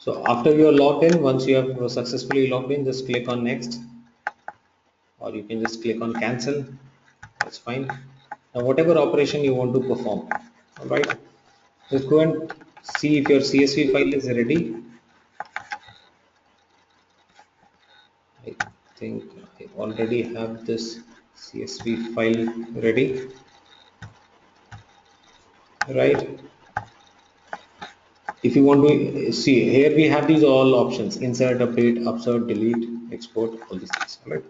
So after you are logged in, once you have successfully logged in, just click on next, or you can just click on cancel. That's fine. Now whatever operation you want to perform, all right, just go and see if your CSV file is ready. I think I already have this CSV file ready, right? If you want to see here, we have these all options: insert, update, upsert, delete, export, all these things, all right?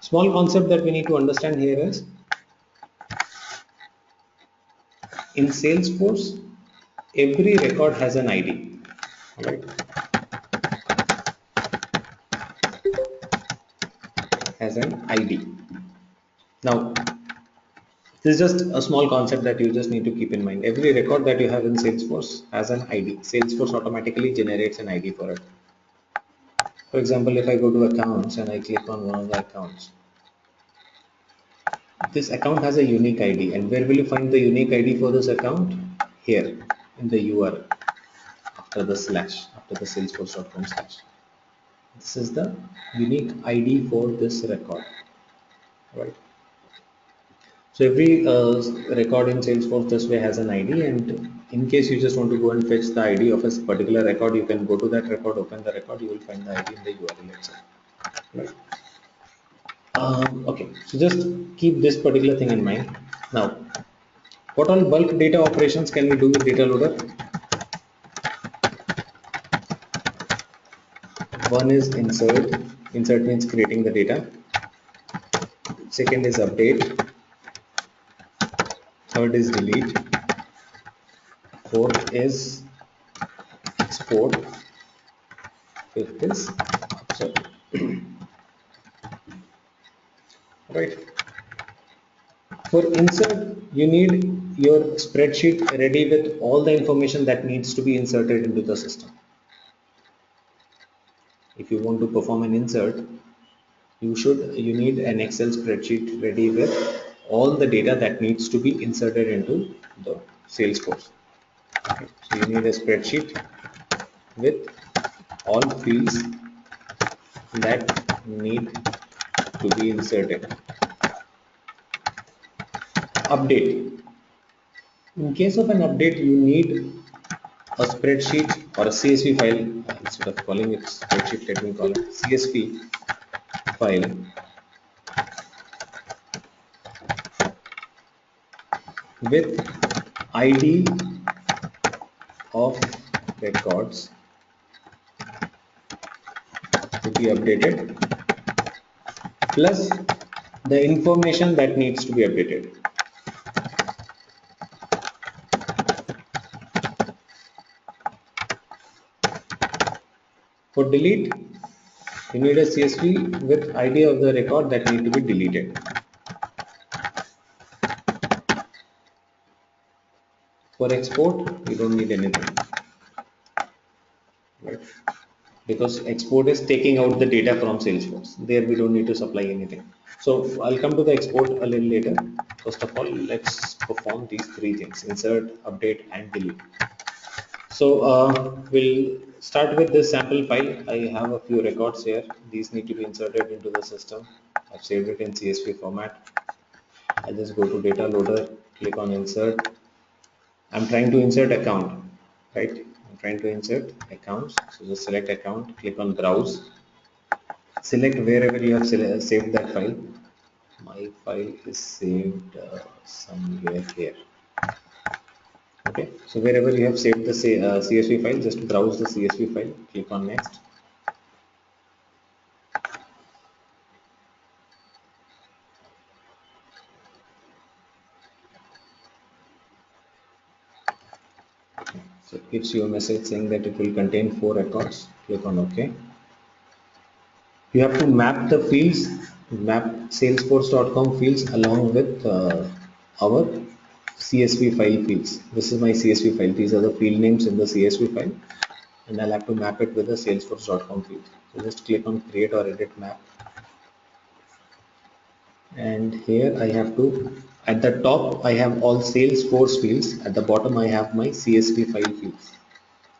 Small concept that we need to understand here is, in Salesforce, every record has an ID, all right? Has an ID. Now this is just a small concept that you just need to keep in mind. Every record that you have in Salesforce has an ID. Salesforce automatically generates an ID for it. For example, if I go to accounts and I click on one of the accounts, this account has a unique ID. And where will you find the unique ID for this account? Here in the URL, after the slash, after the salesforce.com slash. This is the unique ID for this record, right? So every record in Salesforce this way has an ID, and in case you just want to go and fetch the ID of a particular record, you can go to that record, open the record, you will find the ID in the URL itself. Right? Okay, so just keep this particular thing in mind. Now, what all bulk data operations can we do with data loader? One is insert. Insert means creating the data. Second is update. Third is delete. Fourth is export. Fifth is upsert. Right. For insert, you need your spreadsheet ready with all the information that needs to be inserted into the system. If you want to perform an insert, you need an Excel spreadsheet ready with all the data that needs to be inserted into the Salesforce. Okay. So you need a spreadsheet with all fields that need to be inserted. Update. In case of an update, you need a spreadsheet or a CSV file. Instead of calling it spreadsheet, let me call it CSV file with ID of records to be updated plus the information that needs to be updated. For delete, you need a CSV with ID of the record that need to be deleted. For export, you don't need anything, right? Because export is taking out the data from Salesforce. There we don't need to supply anything. So I'll come to the export a little later. First of all, let's perform these three things: insert, update, and delete. So we'll start with this sample file. I have a few records here. These need to be inserted into the system. I've saved it in CSV format. I just go to data loader, click on insert. I'm trying to insert account, right? I'm trying to insert accounts. So just select account, click on browse, select wherever you have saved that file. My file is saved somewhere here. Okay, so wherever you have saved the CSV file, just browse the CSV file, click on next. So it gives you a message saying that it will contain 4 records. Click on OK. You have to map the fields, map salesforce.com fields along with our CSV file fields. This is my CSV file. These are the field names in the CSV file, and I'll have to map it with the salesforce.com field. So just click on create or edit map. And here I have to, at the top I have all Salesforce fields, at the bottom I have my CSV file fields.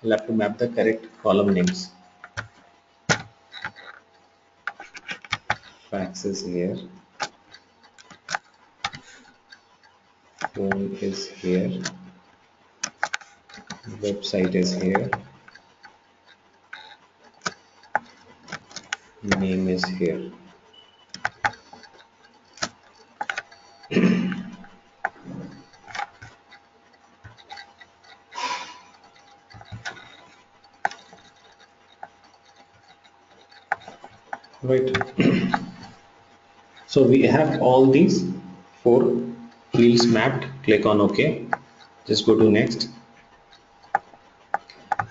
You'll have to map the correct column names. Fax is here, phone is here, website is here, name is here. Right. So we have all these four fields mapped. Click on OK. Just go to next.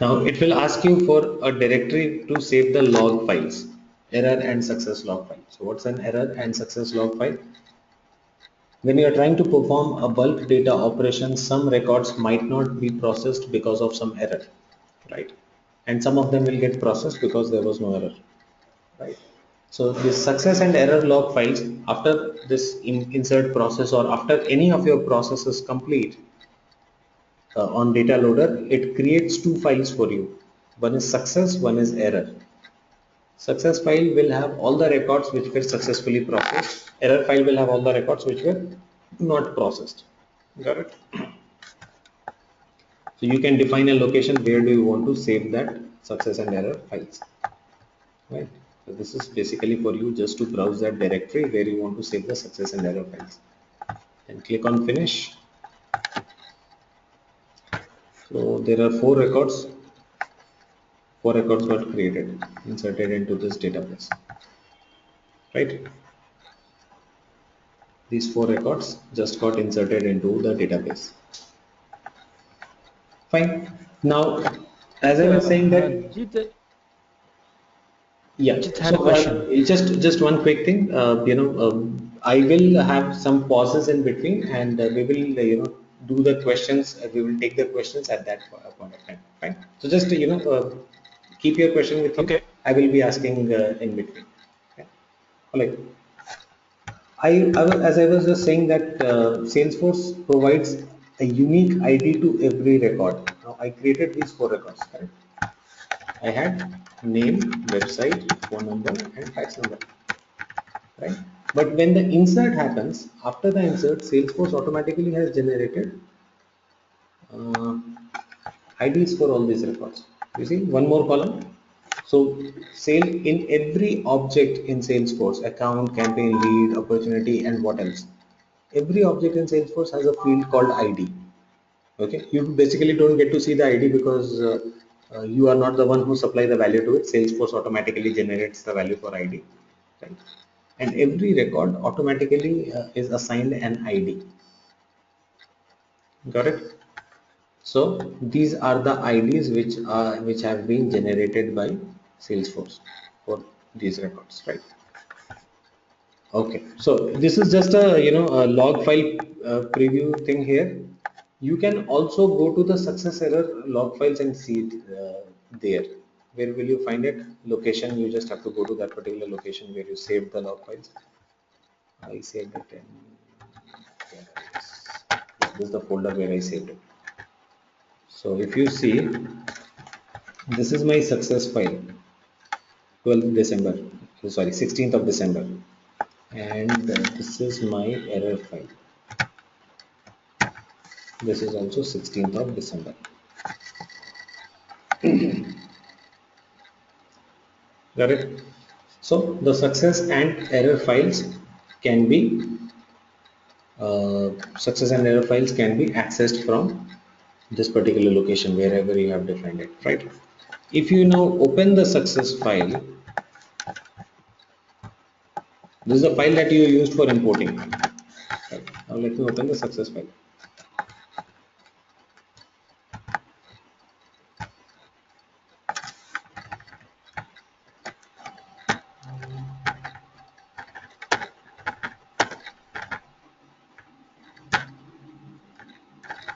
Now it will ask you for a directory to save the log files, error and success log file. So what's an error and success log file? When you are trying to perform a bulk data operation, some records might not be processed because of some error, right? And some of them will get processed because there was no error, right? So this success and error log files, after this insert process or after any of your processes complete on data loader, it creates two files for you. One is success, one is error. Success file will have all the records which were successfully processed. Error file will have all the records which were not processed. Got it? So you can define a location where do you want to save that success and error files. Right. So this is basically for you just to browse that directory where you want to save the success and error files. And click on finish. So there are four records. Four records got created, inserted into this database. Right. These four records just got inserted into the database. Fine. Now, as I was saying that, Did yeah. just had So a question. just one quick thing. I will have some pauses in between, and we will do the questions. We will take the questions at that point of time. Fine. So just keep your question with you. Okay. I will be asking in between. Okay. All right. As I was just saying that Salesforce provides a unique ID to every record. Now I created these four records. Correct? I had name, website, phone number, and fax number, right? But when the insert happens, after the insert, Salesforce automatically has generated uh, IDs for all these records. You see, one more column. So, sale in every object in Salesforce, account, campaign, lead, opportunity, and what else? Every object in Salesforce has a field called ID. Okay, you basically don't get to see the ID because you are not the one who supply the value to it. Salesforce automatically generates the value for ID, right? And every record automatically is assigned an ID. Got it? So these are the IDs which have been generated by Salesforce for these records, right? Okay, so this is just a a log file preview thing here. You can also go to the success error log files and see it there. Where will you find it? Location. You just have to go to that particular location where you saved the log files. I saved it in this is the folder where I saved it. So if you see, this is my success file, 12th December. Sorry, 16th of December, and this is my error file. This is also 16th of December. Got it? So the success and error files can be success and error files can be accessed from this particular location wherever you have defined it, right? If you now open the success file, this is the file that you used for importing. Right. Now let me open the success file.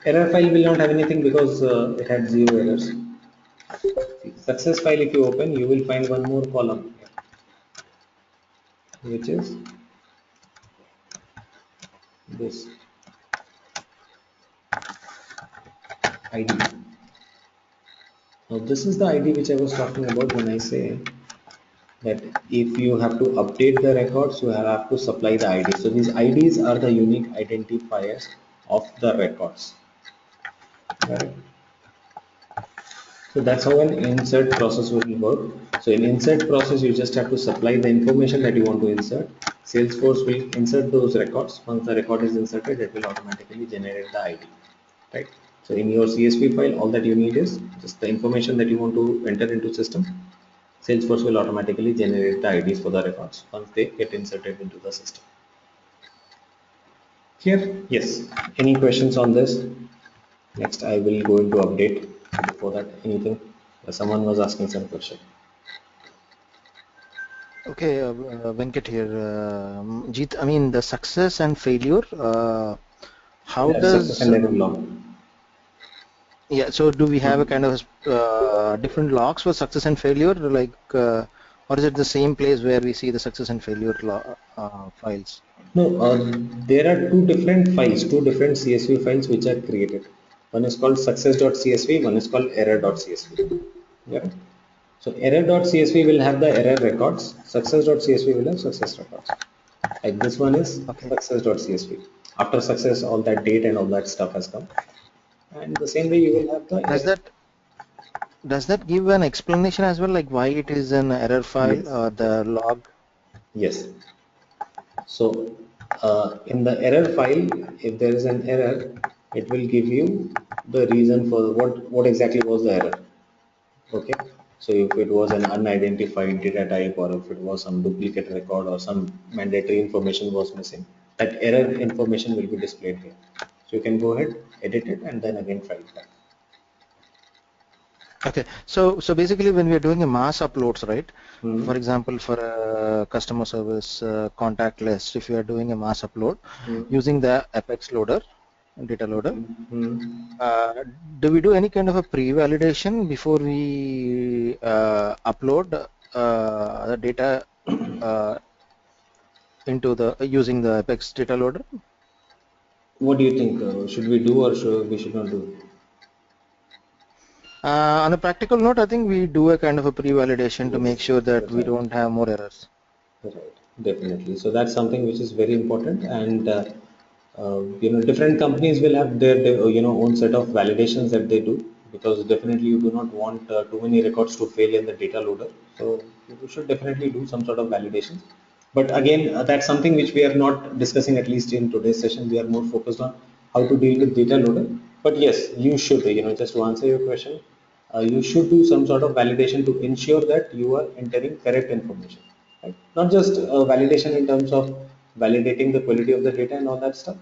Error file will not have anything because it had zero errors. Success file, if you open, you will find one more column here, which is this ID. Now this is the ID which I was talking about when I say that if you have to update the records, you have to supply the ID. So these IDs are the unique identifiers of the records. Right? So that's how an insert process will work. So in insert process, you just have to supply the information that you want to insert. Salesforce will insert those records. Once the record is inserted, it will automatically generate the ID. Right? So in your CSV file, all that you need is just the information that you want to enter into system. Salesforce will automatically generate the IDs for the records once they get inserted into the system. Here, yes. Any questions on this? Next, I will go into update. Before that, anything? Someone was asking some question. Okay, Venkat here. Jeet, I mean the success and failure. How Yeah, success does and error log. yeah? So do we have a kind of different logs for success and failure, like, or is it the same place where we see the success and failure files? No, there are two different files, two different CSV files which are created. One is called success.csv, one is called error.csv. Yeah. So error.csv will have the error records, success.csv will have success records. Like this one is Okay. success.csv. After success, all that date and all that stuff has come. And the same way you Okay. will have the Does error. that give an explanation as well, like why it is an error file Yes. or the log? Yes. So in the error file, if there is an error, it will give you the reason for what exactly was the error. Okay. So if it was an unidentified data type or if it was some duplicate record or some mandatory information was missing, that error information will be displayed here. So you can go ahead, edit it, and then again file it back. Okay, so basically when we are doing a mass uploads, right? For Hmm. example, for a customer service contact list, if you are doing a mass upload Hmm. using the Apex loader, data loader, Hmm. uh, do we do any kind of a pre-validation before we upload the data uh, into the using the Apex data loader? What do you think? Should we do or we should not do? On a practical note, I think we do a kind of a pre-validation to make Yes, sure that that's we right. don't have more errors. Right, definitely. So that's something which is very important, and different companies will have their own set of validations that they do, because definitely you do not want too many records to fail in the data loader. So you should definitely do some sort of validations. But again, that's something which we are not discussing, at least in today's session. We are more focused on how to deal with data loader. But yes, you should, just to answer your question, you should do some sort of validation to ensure that you are entering correct information. Right? Not just validation in terms of validating the quality of the data and all that stuff.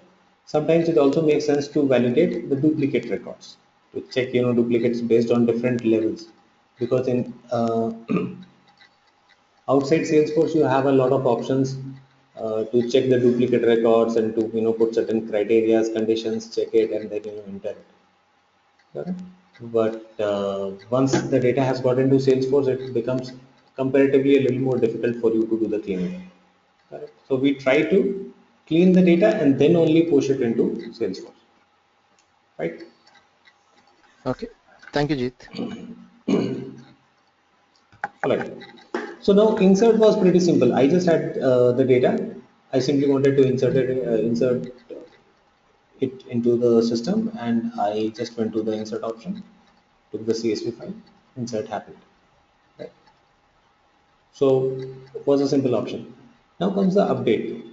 Sometimes it also makes sense to validate the duplicate records, to check duplicates based on different levels, because in outside Salesforce you have a lot of options to check the duplicate records and to put certain criteria, conditions, check it, and then enter it. Correct? But once the data has got into Salesforce, it becomes comparatively a little more difficult for you to do the cleaning. Correct? So we try to clean the data and then only push it into Salesforce. Right? Okay, thank you, Jeet. Alright. So now insert was pretty simple. I just had the data. I simply wanted to insert it into the system, and I just went to the insert option, took the CSV file, insert happened. Right. So it was a simple option. Now comes the update.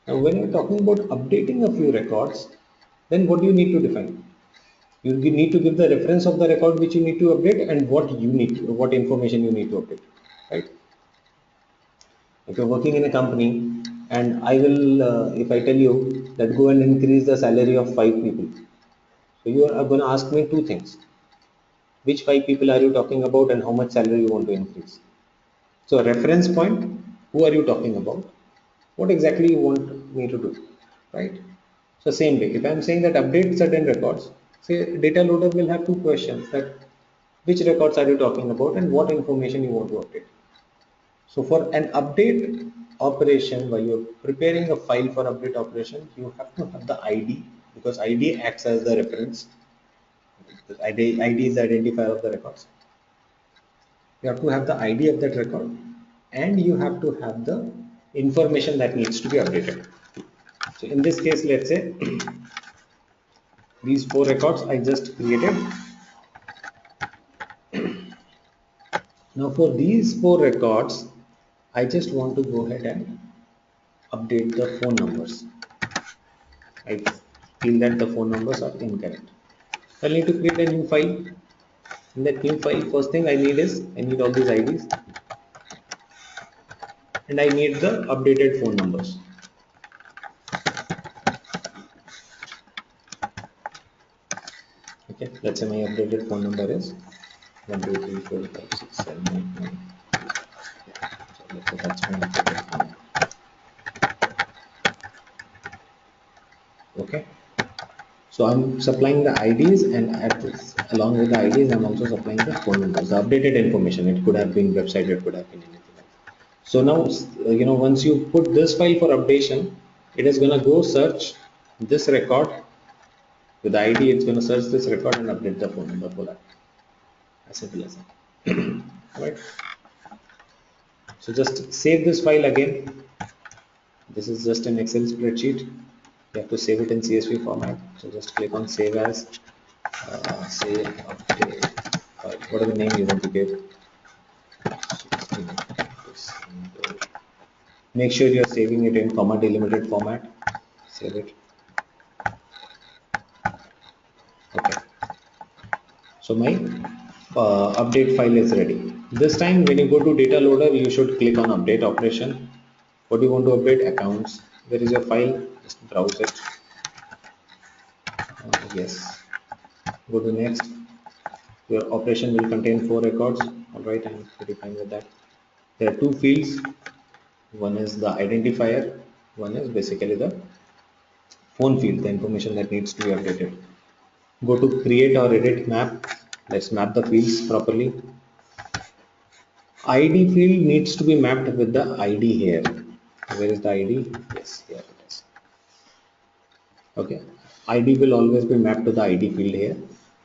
Now when you're talking about updating a few records, then what do you need to define? You need to give the reference of the record which you need to update and what information you need to update. Right? If you're working in a company and if I tell you that go and increase the salary of 5 people, so you are going to ask me two things. Which 5 people are you talking about and how much salary you want to increase? So reference point, who are you talking about? What exactly you want me to do, right? So same way, if I'm saying that update certain records, say data loader will have two questions, that which records are you talking about and what information you want to update. So for an update operation, while you're preparing a file for update operation, you have to have the ID, because ID acts as the reference. The ID is the identifier of the records. You have to have the ID of that record, and you have to have the information that needs to be updated. So in this case, let's say these four records I just created. Now for these four records, I just want to go ahead and update the phone numbers. I feel that the phone numbers are incorrect. I need to create a new file. In that new file, first thing I need is I need all these IDs, and I need the updated phone numbers. Okay, let's say my updated phone number is 1 2 3 4 5 6 7 8 9. So let's say that's my updated phone number. Okay, so I'm supplying the IDs, and along with the IDs, I'm also supplying the phone numbers, the updated information. It could have been website, it could have been anything else. So now, once you put this file for updation, it is going to go search this record with the ID. It's going to search this record and update the phone number for that. As simple as that. Right. So just save this file again. This is just an Excel spreadsheet. You have to save it in CSV format. So just click on Save As. Save update file. Whatever name you want to give. Make sure you are saving it in comma delimited format. Save it. Okay. So my update file is ready. This time when you go to data loader, you should click on update operation. What do you want to update? Accounts. Where is your file? Just browse it. Yes. Go to next. Your operation will contain 4 records. Alright, I'm pretty fine with that. There are 2 fields. One is the identifier. One is basically the phone field, the information that needs to be updated. Go to create or edit map. Let's map the fields properly. ID field needs to be mapped with the ID here. Where is the ID? Yes, here it is. Okay. ID will always be mapped to the ID field here.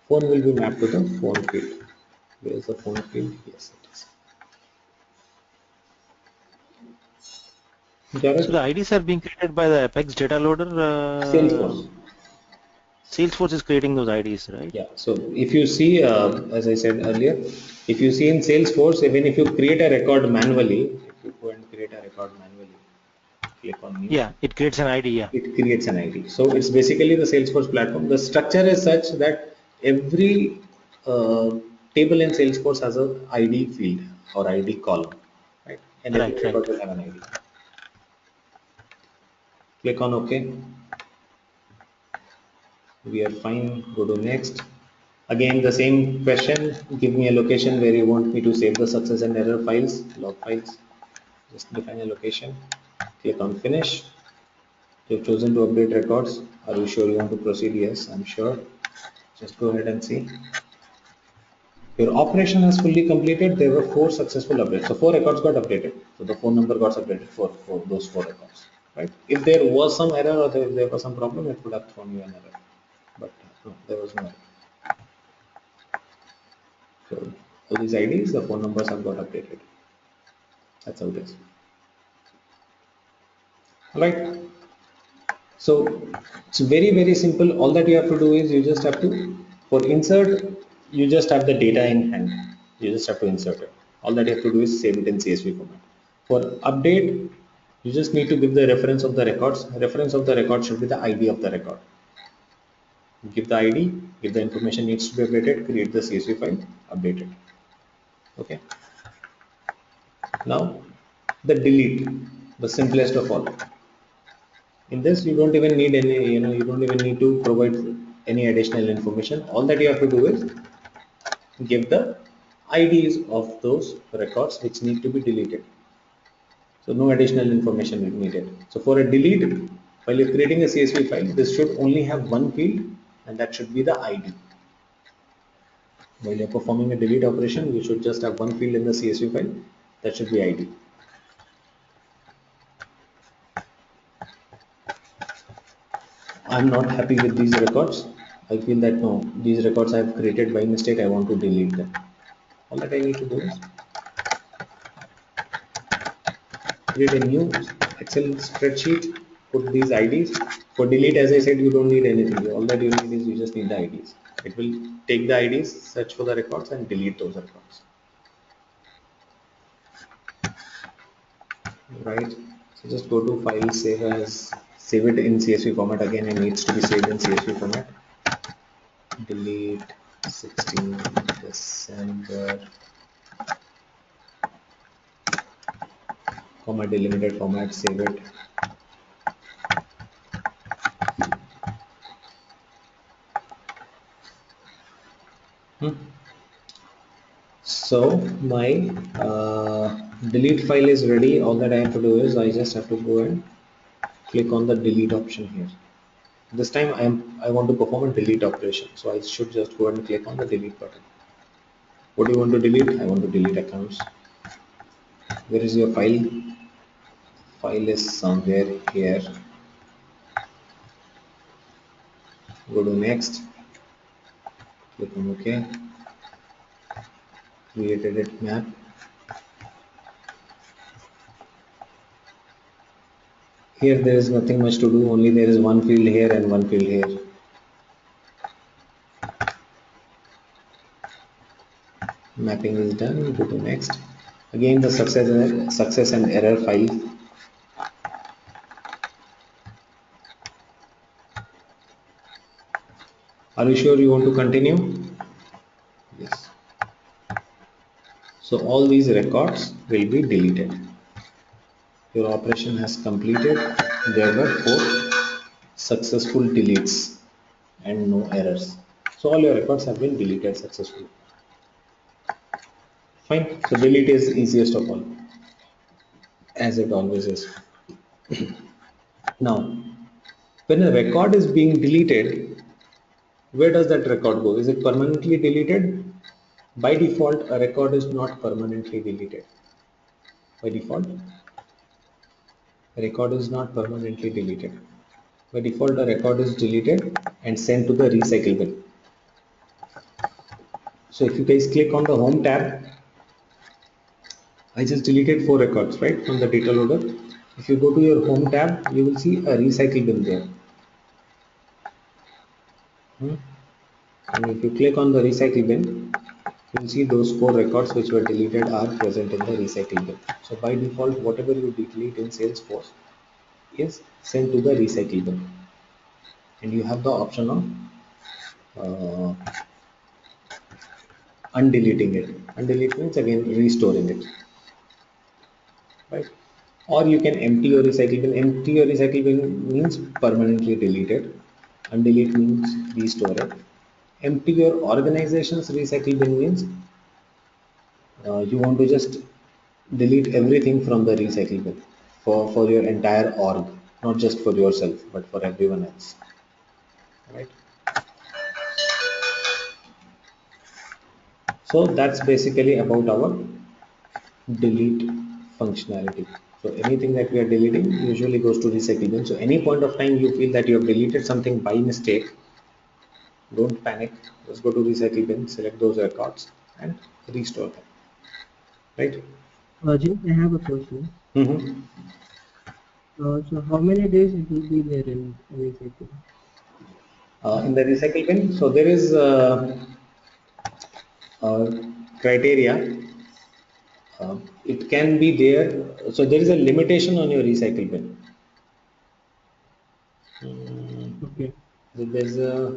Phone will be mapped to the phone field. Where is the phone field? Yes, it is. Got So the it? IDs are being created by the Apex data loader. Salesforce. Salesforce is creating those IDs, right? Yeah. So if you see, as I said earlier, if you see in Salesforce, even if you create a record manually, if you go and create a record manually, click on new, Yeah, it creates an ID. Yeah, it creates an ID. So it's basically the Salesforce platform. The structure is such that every table in Salesforce has a ID field or ID column, right? And every right, record right. will have an ID. Click on OK. We are fine. Go to next. Again, the same question. Give me a location where you want me to save the success and error files, log files. Just define a location. Click on finish. You've chosen to update records. Are you sure you want to proceed? Yes, I'm sure. Just go ahead and see. Your operation has fully completed. There were 4 successful updates. So 4 records got updated. So the phone number got updated for those 4 records. Right? If there was some error or there was some problem, it would have thrown you an error. But no, there was no error. So all these IDs, the phone numbers have got updated. That's how it is. Alright. So it's very simple. All that you have to do is you just have to, for insert, you just have the data in hand. You just have to insert it. All that you have to do is save it in CSV format. For update, you just need to give the reference of the records. Reference of the record should be the ID of the record. Give the ID, if the information needs to be updated, create the CSV file, update it. Okay. Now the delete, the simplest of all. In this, you don't even need any, you don't even need to provide any additional information. All that you have to do is give the IDs of those records which need to be deleted. So no additional information is needed. So for a delete, while you're creating a CSV file, this should only have one field, and that should be the ID. While you're performing a delete operation, you should just have one field in the CSV file, that should be ID. I'm not happy with these records. I feel that no, these records I have created by mistake, I want to delete them. All that I need to do is create a new Excel spreadsheet, put these IDs. For delete, as I said, you don't need anything. All that you need is you just need the IDs. It will take the IDs, search for the records, and delete those records. Right? So just go to file, save it in CSV format. Again, it needs to be saved in CSV format. Delete 16 December, comma delimited format, save it. So my delete file is ready. All that I have to do is I just have to go and click on the delete option here. This time I want to perform a delete operation. So I should just go and click on the delete button. What do you want to delete? I want to delete accounts. Where is your file? File is somewhere here. Go to next. Click on OK. Create edit map. Here there is nothing much to do, only there is one field here and one field here. Mapping is done, go to next. Again the success and error file. Are you sure you want to continue? Yes. So all these records will be deleted. Your operation has completed. There were 4 successful deletes and no errors. So all your records have been deleted successfully. Fine. So delete is easiest of all, as it always is. Now, when a record is being deleted, where does that record go? Is it permanently deleted? By default, a record is not permanently deleted. By default, a record is not permanently deleted. By default, a record is deleted and sent to the recycle bin. So if you guys click on the home tab, I just deleted 4 records, right, from the data loader. If you go to your home tab, you will see a recycle bin there. And if you click on the recycle bin, you will see those 4 records which were deleted are present in the recycle bin. So by default, whatever you delete in Salesforce is sent to the recycle bin. And you have the option of undeleting it. Undelete means again restoring it, right? Or you can empty your recycle bin. Empty your recycle bin means permanently delete it. Undelete means restore it. Empty your organization's recycle bin means you want to just delete everything from the recycle bin for your entire org, not just for yourself but for everyone else, right? So that's basically about our delete functionality. So anything that we are deleting usually goes to recycle bin. So any point of time you feel that you have deleted something by mistake, don't panic. Just go to recycle bin, select those records and restore them, right? James, I have a question. Mm-hmm. So how many days it will be there in recycle? In the recycle bin, so there is criteria. It can be there. So there is a limitation on your recycle bin. Okay. There's a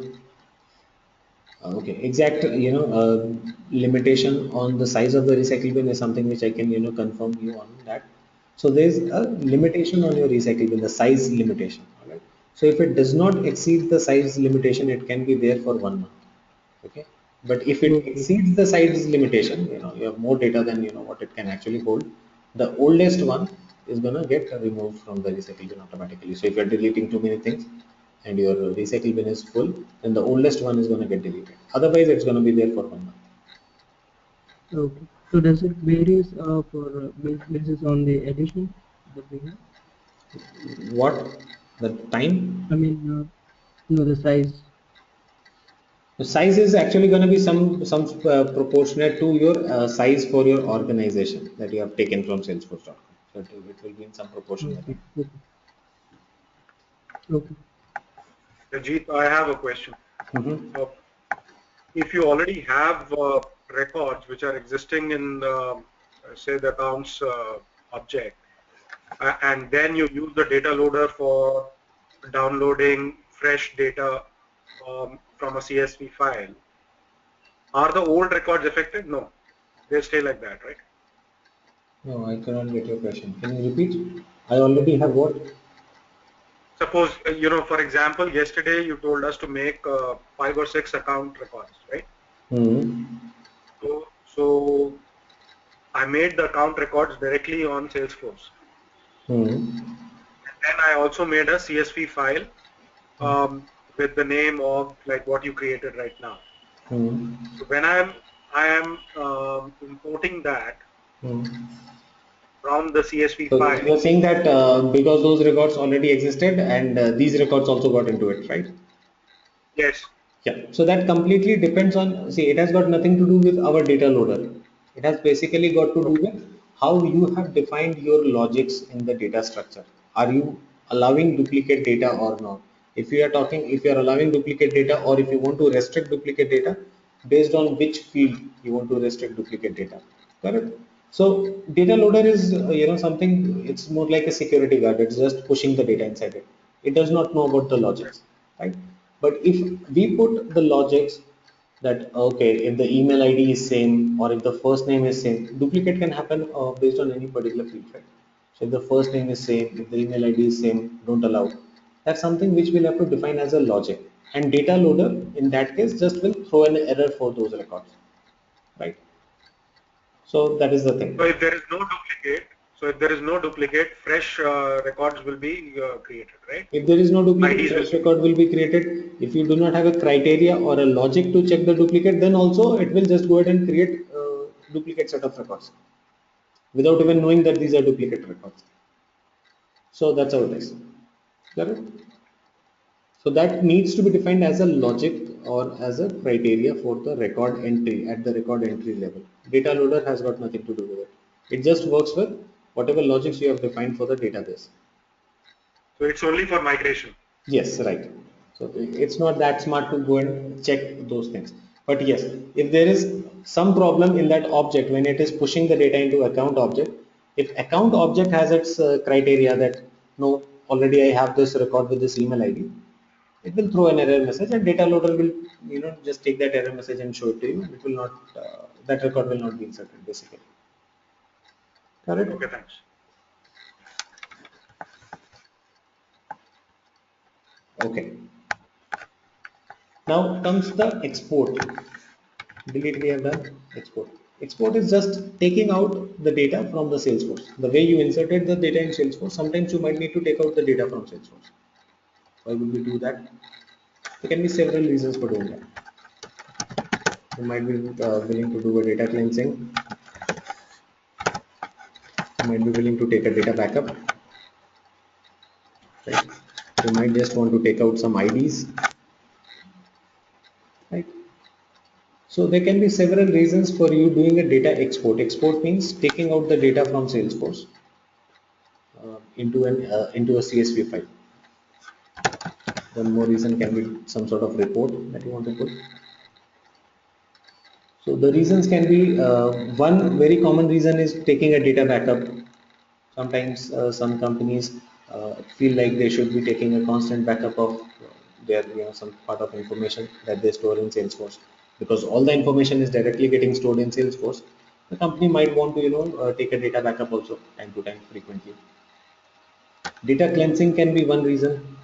okay, exact limitation on the size of the recycle bin is something which I can confirm you on that. So there is a limitation on your recycle bin, the size limitation. All right. So if it does not exceed the size limitation, it can be there for 1 month. Okay. But if it Okay. exceeds the size limitation, you have more data than what it can actually hold. The oldest one is gonna get removed from the recycle bin automatically. So if you're deleting too many things and your recycle bin is full, then the oldest one is gonna get deleted. Otherwise, it's gonna be there for 1 month. Okay. So does it varies for basis on the addition that we have? What the time? I mean, no, the size. The size is actually going to be some proportionate to your size for your organization that you have taken from Salesforce.com. but it will be in some proportion like Okay. that. Okay. Okay. Ajit, I have a question. Mm-hmm. Uh, if you already have records which are existing in, say, the accounts object, and then you use the data loader for downloading fresh data from a CSV file, are the old records affected? No, they stay like that, right? No, I cannot get your question. Can you repeat? I already have what? Suppose, for example, yesterday you told us to make 5 or 6 account records, right? Mm-hmm. So I made the account records directly on Salesforce. Mm-hmm. Then I also made a CSV file with the name of like what you created right now. Mm-hmm. So when I am importing that Mm-hmm. from the CSV So file, you are saying that because those records already existed and these records also got into it, right? yes, Yeah, so that completely depends on, see, it has got nothing to do with our data loader. It has basically got to do okay, with how you have defined your logics in the data structure. Are you allowing duplicate data or not? If you are talking, if you are allowing duplicate data, or if you want to restrict duplicate data, based on which field you want to restrict duplicate data. Correct. So data loader is something. It's more like a security guard. It's just pushing the data inside it. It does not know about the logics, right? But if we put the logics that okay, if the email ID is same or if the first name is same, duplicate can happen based on any particular field, right? So if the first name is same, if the email ID is same, don't allow. That's something which we'll have to define as a logic. And data loader in that case just will throw an error for those records, right? So that is the so thing. if there is no duplicate, fresh records will be created, right? If there is no duplicate, IDs will fresh be. record will be created. If you do not have a criteria or a logic to check the duplicate, then also it will just go ahead and create duplicate set of records without even knowing that these are duplicate records. So that's how it is. Correct? So that needs to be defined as a logic or as a criteria for the record entry at the record entry level. Data loader has got nothing to do with it. It just works with whatever logics you have defined for the database. So it's only for migration. Yes, right. So it's not that smart to go and check those things. But yes, if there is some problem in that object when it is pushing the data into account object, if account object has its criteria that no, already I have this record with this email ID, it will throw an error message and data loader will just take that error message and show it to you. It will not that record will not be inserted basically. Correct? Okay, thanks. Okay. Now comes the export. Delete we have done. Export. Export is just taking out the data from the Salesforce. The way you inserted the data in Salesforce, sometimes you might need to take out the data from Salesforce. Why would we do that? There can be several reasons for doing that. You might be willing to do a data cleansing. You might be willing to take a data backup. Right? You might just want to take out some IDs. Right? So there can be several reasons for you doing a data export. Export means taking out the data from Salesforce into a CSV file. One more reason can be some sort of report that you want to put. So the reasons can be one very common reason is taking a data backup. Sometimes some companies feel like they should be taking a constant backup of their some part of information that they store in Salesforce, because all the information is directly getting stored in Salesforce. The company might want to take a data backup also time to time frequently. Data cleansing can be one reason.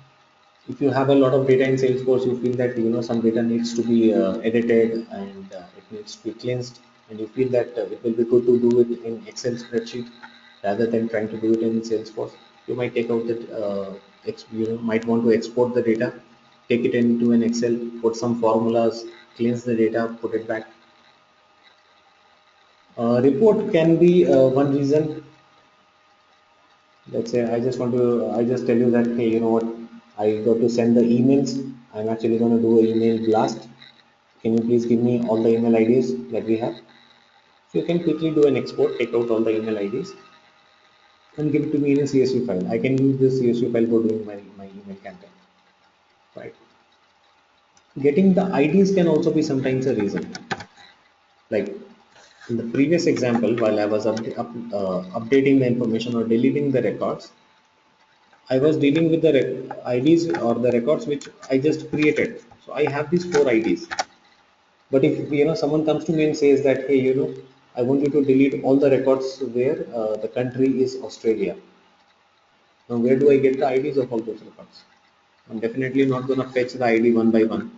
If you have a lot of data in Salesforce, you feel that some data needs to be edited and it needs to be cleansed, and you feel that it will be good to do it in Excel spreadsheet rather than trying to do it in Salesforce. You might take out that might want to export the data, take it into an Excel, put some formulas, cleanse the data, put it back. Report can be one reason. Let's say I just tell you that hey, you know what, I got to send the emails. I'm actually going to do an email blast. Can you please give me all the email IDs that we have? So you can quickly do an export, take out all the email IDs. and give it to me in a CSV file. I can use this CSV file for doing my email campaign, right? Getting the IDs can also be sometimes a reason. Like in the previous example, while I was updating the information or deleting the records, I was dealing with the IDs or the records which I just created. So I have these 4 IDs. But if someone comes to me and says that, hey, I want you to delete all the records where the country is Australia. Now, where do I get the IDs of all those records? I'm definitely not going to fetch the ID one by one.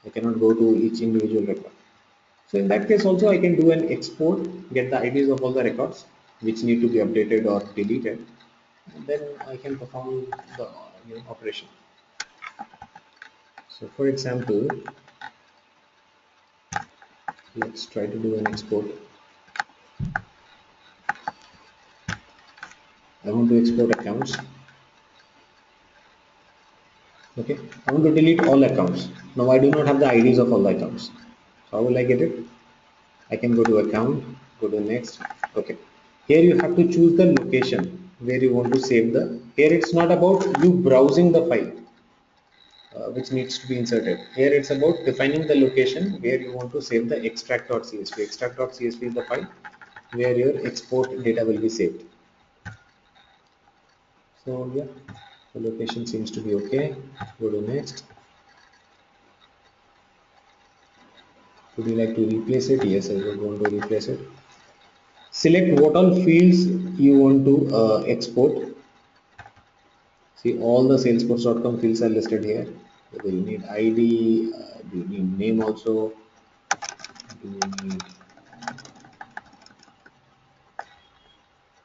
I cannot go to each individual record. So in that case also I can do an export, get the IDs of all the records which need to be updated or deleted, and then I can perform the operation. So for example, let's try to do an export. I want to export accounts. Okay, I want to delete all accounts. Now I do not have the IDs of all the accounts. So how will I get it? I can go to account, go to next. Okay, here you have to choose the location where you want to save the. Here it's not about you browsing the file which needs to be inserted. Here it's about defining the location where you want to save the extract.csv. Extract.csv is the file where your export data will be saved. So yeah, the location seems to be okay. Go to next. Would you like to replace it? Yes, I would want to replace it. Select what all fields you want to export. See, all the salesforce.com fields are listed here. Whether you need ID, do you need name also, do you need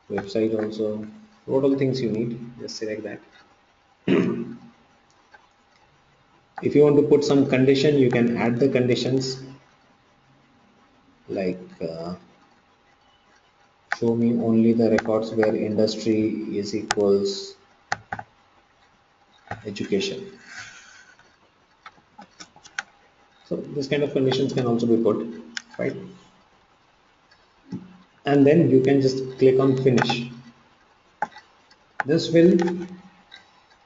website also, what all things you need, just select that. If you want to put some condition, you can add the conditions like show me only the records where industry is equals education. So this kind of conditions can also be put, right? And then you can just click on finish. This will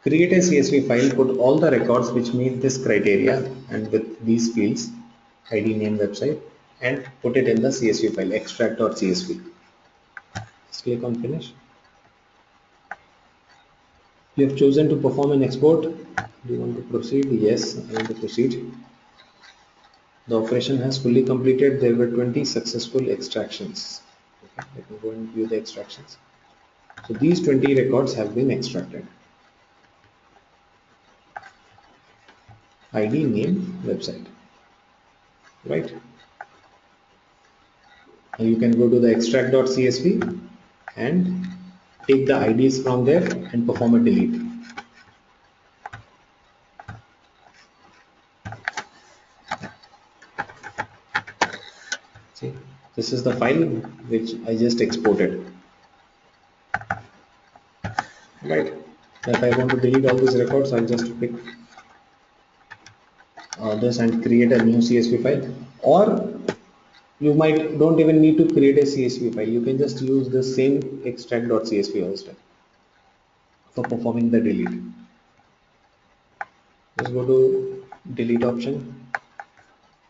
create a CSV file, put all the records which meet this criteria and with these fields, ID, name, website, and put it in the CSV file, extract.csv. Just click on finish. You have chosen to perform an export. Do you want to proceed? Yes, I want to proceed. The operation has fully completed. There were 20 successful extractions. Okay, let me go and view the extractions. So these 20 records have been extracted. ID, name, website. Right? And you can go to the extract.csv and take the IDs from there and perform a delete. See, this is the file which I just exported. Right. If I want to delete all these records, I'll just pick this and create a new CSV file. Or you might don't even need to create a CSV file. You can just use the same extract.csv also for performing the delete. Just go to delete option,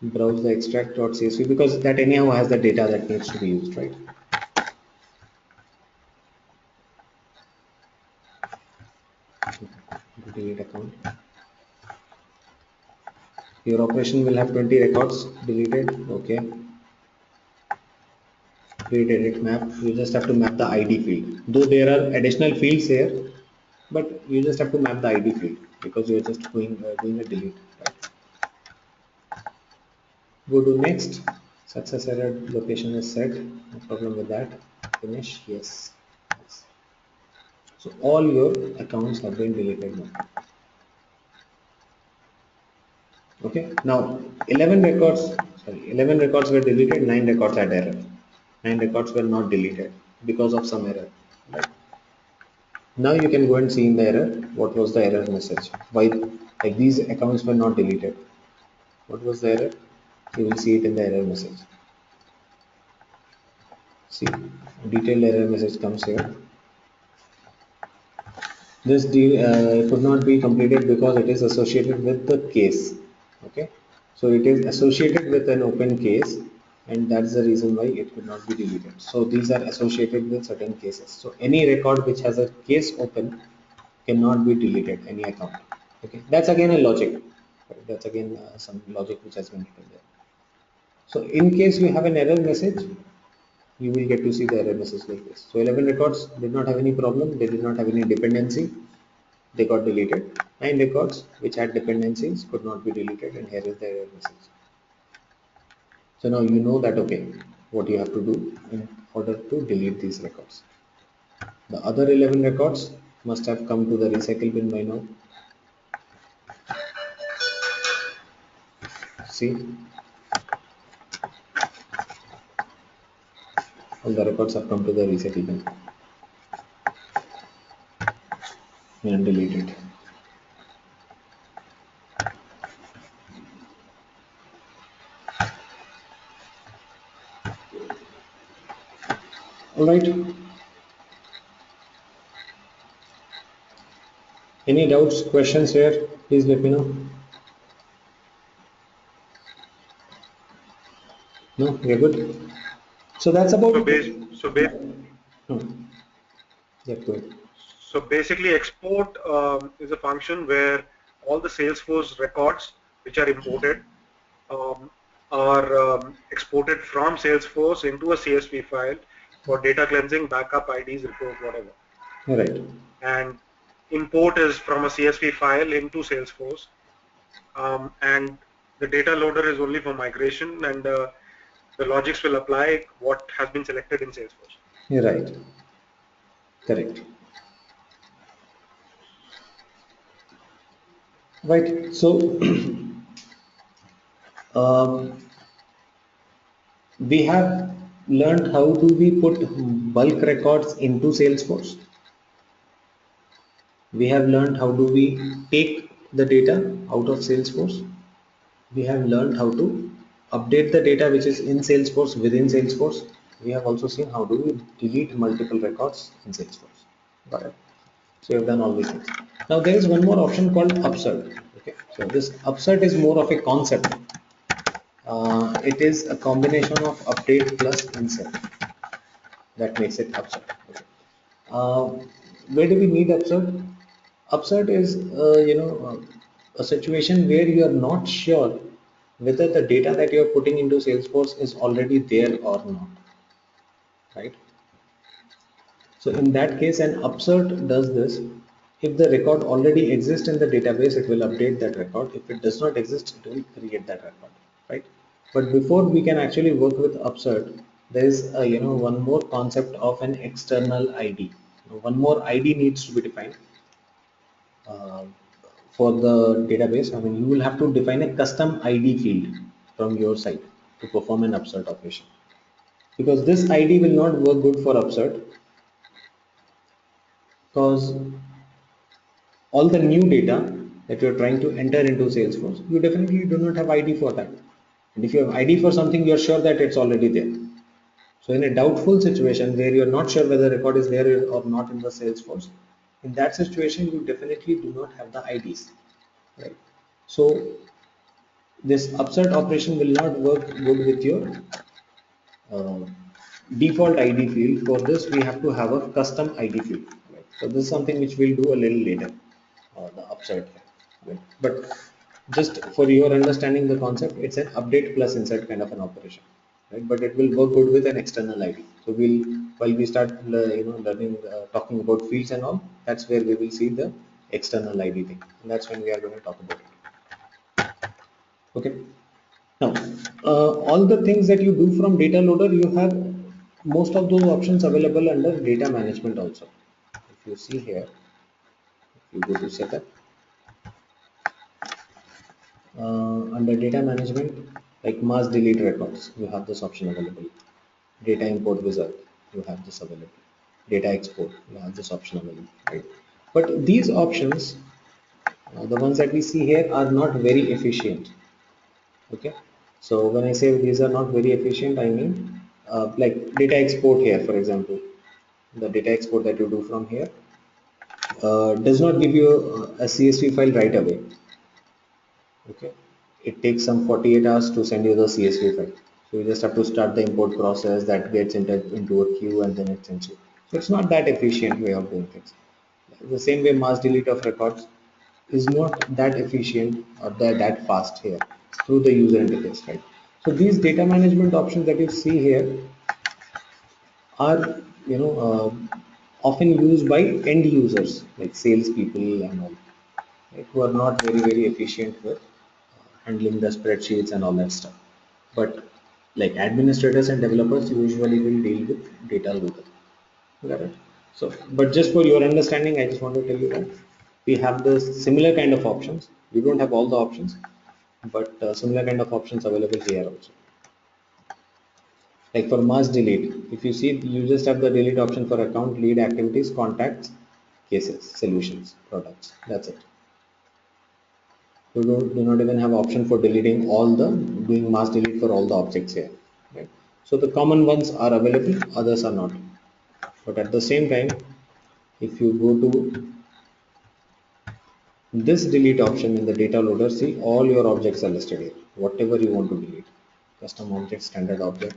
browse the extract.csv because that anyhow has the data that needs to be used, right? Delete account. Your operation will have 20 records deleted. Okay. Create edit map. You just have to map the ID field. Though there are additional fields here, but you just have to map the ID field because you're just doing a delete. Right? Go to next. Success error location is set. No problem with that. Finish. Yes. Yes. So all your accounts have been deleted now. Okay. Now 11 records were deleted. 9 records had error. 9 records were not deleted because of some error. Right? Now you can go and see in the error what was the error message. Why like these accounts were not deleted. What was the error? You will see it in the error message. See, detailed error message comes here. This deal could not be completed because it is associated with the case. Okay, so it is associated with an open case, and that's the reason why it could not be deleted. So these are associated with certain cases. So any record which has a case open cannot be deleted, any account. Okay, that's again a logic. Right? That's again some logic which has been written there. So in case you have an error message, you will get to see the error message like this. So 11 records did not have any problem. They did not have any dependency. They got deleted. 9 records which had dependencies could not be deleted, and here is the error message. So now you know that, okay, what you have to do in order to delete these records. The other 11 records must have come to the recycle bin by now. See, all the records have come to the recycle bin and deleted. All right. Any doubts, questions here? Please let me know. No, we're good. So that's about. So base, so base, Hmm. Yeah, good. so basically export is a function where all the Salesforce records which are imported um, are exported from Salesforce into a CSV file for data cleansing, backup, IDs, report, whatever. All right. And import is from a CSV file into Salesforce, and the data loader is only for migration, and the logics will apply what has been selected in Salesforce. You're right. Correct. Right. So um, we have learned how do we put bulk records into Salesforce. We have learned how do we take the data out of Salesforce. We have learned how to update the data which is in Salesforce within Salesforce. We have also seen how do we delete multiple records in Salesforce. Got it. So you have done all these things. Now there is one more option called upsert. Okay. So this upsert is more of a concept. It is a combination of update plus insert that makes it upsert. Okay. Uh, where do we need upsert? Upsert is a situation where you are not sure whether the data that you are putting into Salesforce is already there or not, right? So in that case, an upsert does this. If the record already exists in the database, it will update that record. If it does not exist, it will create that record, right? But before we can actually work with upsert, there is one more concept of an external ID. One more ID needs to be defined uh, for the database. I mean, you will have to define a custom ID field from your side to perform an upsert operation, because this ID will not work good for upsert, because all the new data that you're trying to enter into Salesforce, you definitely do not have ID for that. And if you have ID for something, you're sure that it's already there. So in a doubtful situation where you're not sure whether the record is there or not in the Salesforce, in that situation, you definitely do not have the IDs, right? So this upsert operation will not work good with your uh, default ID field. For this, we have to have a custom ID field. Right? So this is something which we'll do a little later, the upsert. Right? But just for your understanding the concept, it's an update plus insert kind of an operation. Right? But it will work good with an external ID. So we'll, while we start, learning, talking about fields and all, that's where we will see the external ID thing. And that's when we are going to talk about it. Okay. Now, all the things that you do from data loader, you have most of those options available under data management also. If you see here, if you go to setup, under data management, like mass delete records, you have this option available. Data import wizard, you have this available. Data export, you have this option available, right? But these options, the ones that we see here, are not very efficient. Okay, so when I say these are not very efficient, I mean like data export here, for example, the data export that you do from here, does not give you a CSV file right away. Okay, it takes some 48 hours to send you the CSV file. So you just have to start the import process that gets into a queue and then it sends you. So it's not that efficient way of doing things. The same way mass delete of records is not that efficient or that fast here through the user interface, right? So these data management options that you see here are, often used by end users like salespeople and all, right, who are not very efficient with handling the spreadsheets and all that stuff. But like administrators and developers usually will deal with data loader. Got it? So, but just for your understanding, I just want to tell you that we have the similar kind of options. We don't have all the options, but similar kind of options available here also. Like for mass delete, if you see, you just have the delete option for account, lead, activities, contacts, cases, solutions, products. That's it. You do not even have option for deleting all the doing mass delete for all the objects here. Right? So the common ones are available, others are not. But at the same time, if you go to this delete option in the data loader, see all your objects are listed here. Whatever you want to delete, custom object, standard object,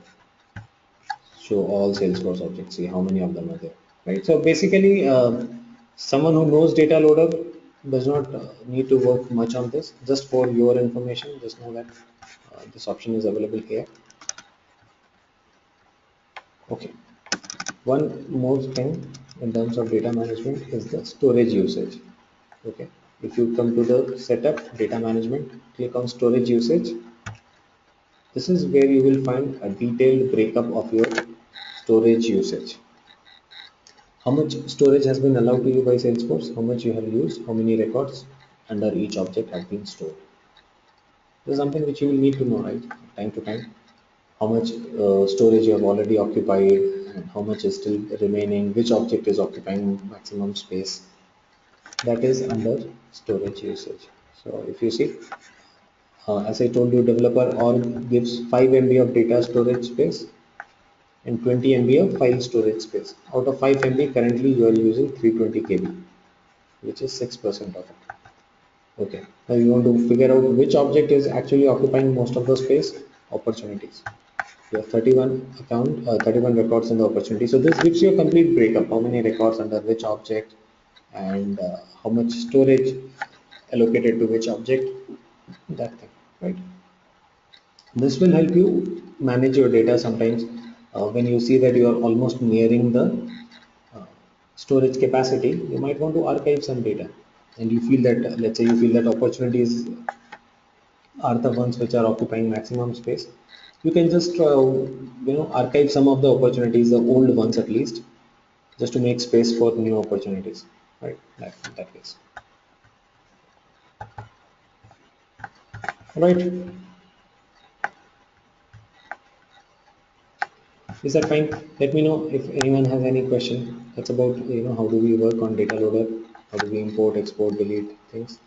show all Salesforce objects. See how many of them are there, right? So basically, someone who knows data loader does not need to work much on this. Just for your information, just know that this option is available here. Okay. One more thing in terms of data management is the storage usage. Okay. If you come to the setup data management, click on storage usage. This is where you will find a detailed breakup of your storage usage. How much storage has been allowed to you by Salesforce, how much you have used, how many records under each object have been stored. This is something which you will need to know, right, time to time. How much storage you have already occupied and how much is still remaining, which object is occupying maximum space. That is under storage usage. So if you see, as I told you, developer org gives 5 MB of data storage space and 20 MB of file storage space. Out of 5 MB, currently you are using 320 KB, which is 6% of it. Okay, now you want to figure out which object is actually occupying most of the space. Opportunities. You have 31 records in the opportunity. So this gives you a complete breakup, how many records under which object and how much storage allocated to which object, that thing, right? This will help you manage your data sometimes when you see that you are almost nearing the uh, storage capacity, you might want to archive some data and you feel that, let's say you feel that opportunities are the ones which are occupying maximum space. You can just archive some of the opportunities, the old ones at least, just to make space for new opportunities, right? That case, right? Is that fine? Let me know if anyone has any question. That's about how do we work on data loader, how do we import, export, delete things.